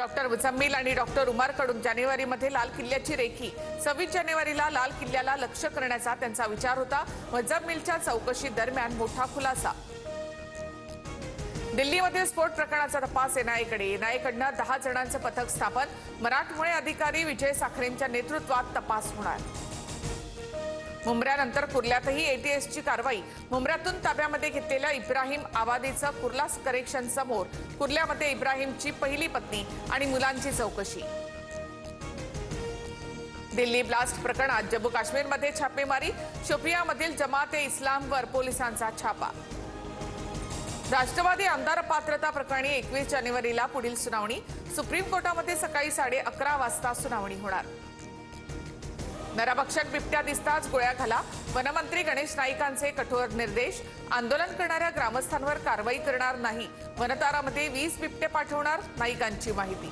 Doctor मुझम्मिल आणि doctor उमरकडून जानेवारीमध्ये लाल किल्ल्याची रेखी 26 जानेवारीला लाल किल्ल्याला लक्ष्य करण्याचा त्यांचा विचार होता। मुझम्मिलच्या चौकशी दरम्यान मोठा खुलासा। दिल्लीमध्ये स्फोट प्रकरणाचा तपास एनआयएकडे। एनआयएकडनं 10 जणांचं पथक स्थापन। मराठमोळे अधिकारी विजय साखरेंच्या नेतृत्वात तपास होणार। मुंब्र्यानंतर कुर्ल्यातही एटीएसची कारवाई। मुंब्र्यातून ताब्यामध्ये घेतलेल्या इब्राहिम आवादीचं कुर्ला करेक्शन समोर। कुर्ल्यामध्ये इब्राहिमची पहिली पत्नी आणि मुलांची चौकशी। दिल्ली ब्लास्ट प्रकरणात जम्मू काश्मीरमध्ये छापेमारी। शोपियामधील जमाते इस्लामवर पोलिसांचा छापा। राष्ट्रवादी आमदार पात्रता प्रकरणी 21 जानेवारीला पुढील सुनावणी। सुप्रीम कोर्टामध्ये सकाळी 11:30 वाजता सुनावणी होणार। नरभक्षक बिबट्या दिसताच गोळ्या घाला। वनमंत्री गणेश नाईकांचे कठोर निर्देश। आंदोलन करणाऱ्या ग्रामस्थांवर कारवाई करणार नाही। वनतारामध्ये 20 बिबटे पाठवणार, नाईकांची माहिती।